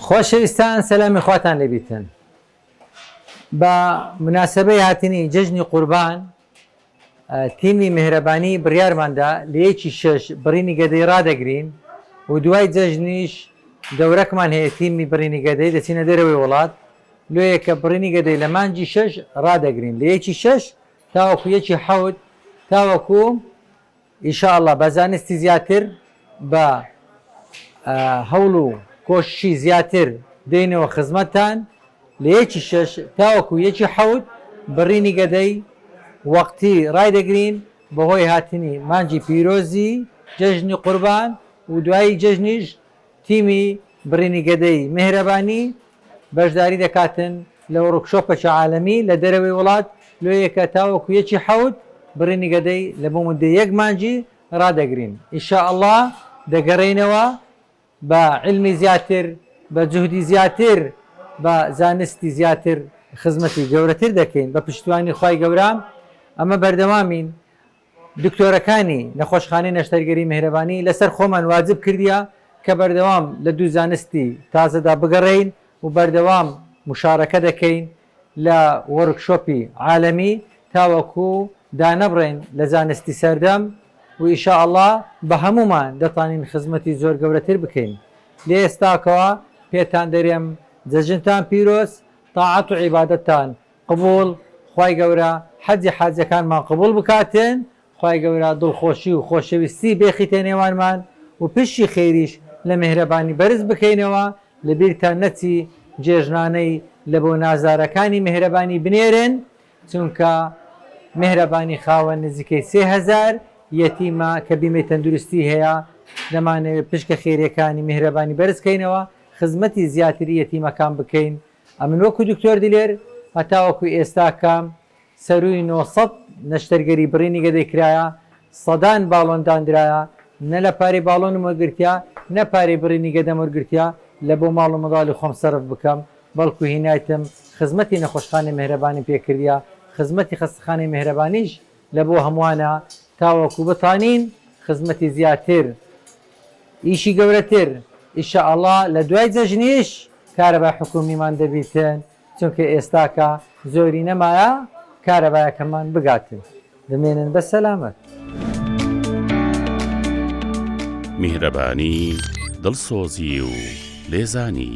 خۆشەویستان سەلامی خواتان لێبیتن. بە مناسبەی هاتنی جەژنی قوربان تیمی میهرەبانی بڕیارماندا لە 1/6 بڕینی گەدەی ڕادەگرین و دوای جەژنیش دەورەکمان هەیە تیمی بڕینی گەدەی دەچینە دەرەوەی وڵات لێیە کە بڕینی گەدەی لە مانجی 6 ڕادەگرین لە 1/6 تاوەکو 1/7 تاوەکو ئینشاءالله بە زانستی زیاتر بە هەوڵ و کۆششی زیاتر دێنەوە خزمەتتان لە 1/6 تاوەکو 1/7 بڕینی گەدەی وەقتی ڕایدەگرین بەهۆی هاتنی مانجی پیرۆزی جەژنی قوربان و دوایی جەژنیش تیمی بڕینی گەدەی میهرەبانی بەشداری دەکاتن لە وەرکشۆپێکی عالەمی لە دەرەوەی وڵات لێیەکە تاوەکو 1/7 بڕینی گەدەی لە بۆ مودەی 1 مانجی ڕادەگرین. ئینشاءالله دەگەڕێنەوە بە علمی زیاتر بە جوهدی زیاتر بە زانستی زیاتر خزمەتی گەورەتر دەکەین بە پشتیوانی خوای گەورە. ئەمە بەردەوامین دکتۆرەکانی نەخۆشخانەی نەشتەرگەری میهرەبانی لەسەر خۆمان واجب کردیە کە بەردەوام لە دوو زانستی تازەدا بگەڕێین و بەردەوام مشارەکە دەکەین لە وەرکشۆپی عالەمی تاوەکو دانەبڕێن لە زانستی سەردەم و ئینشاءالله بە هەمومان دەتوانین خزمەتی زۆر گەورەتر بکەین. لێ ئێستاکەوە پێتان دەرێم جەژنتان پیرۆز، تاعەت و عیبادەتتان قبوڵ، خوای گەورە حەجی حاجەکانمان قبوڵ بکاتن، خوای گەورە دڵخۆشی و خۆشەویستی بێخیتە نێوانمان و پشتی خێریش لە میهرەبانی بەرز بکەینەوە لەبیرتان نەچی جێژنانەی لە بۆ نازارەکانی میهرەبانی بنێرن چونکە میهرەبانی خاوەن نزیکەی 3000 یەتیمە کە بیمەی تەندروستی هەیە دەمانەوێت پشکە خێریەکانی میهرەبانی بەرزکەینەوە خزمەتی زیاتری یەتیمەکان بکەین. ئەمن وەکو دکتۆر دلێر هەتاوەکو ئێستاکەم سەروی 900 نەشتەرگەری بڕینی گەدەی کرایە، سەدان باڵۆندانرایە، نە لە پارەی باڵۆن وەرگرتیا نە پارەی بڕینی گەدەم وەرگرتیا لە بۆ ماڵ و منداڵی خۆم سەرف بکەم، بەڵکو هینایتم خزمەتی نەخۆشخانەی میهرەبانی پێکردیا، خزمەتی خەستەخانەی میهرەبانیش لە بۆ هەمووانە تاوەکو بتوانین خزمەتی زیاتر ئیشی گەورەتر ئینشاءالله لە دوای جەژنیش کارەبای حکومیمان دەبیتن چونکە ئێستاکە زۆری نەمایە کارەبایەکەمان بگاتن. دەمێنن بە سەلامەت. میهرەبانی دڵسۆزی و لێزانی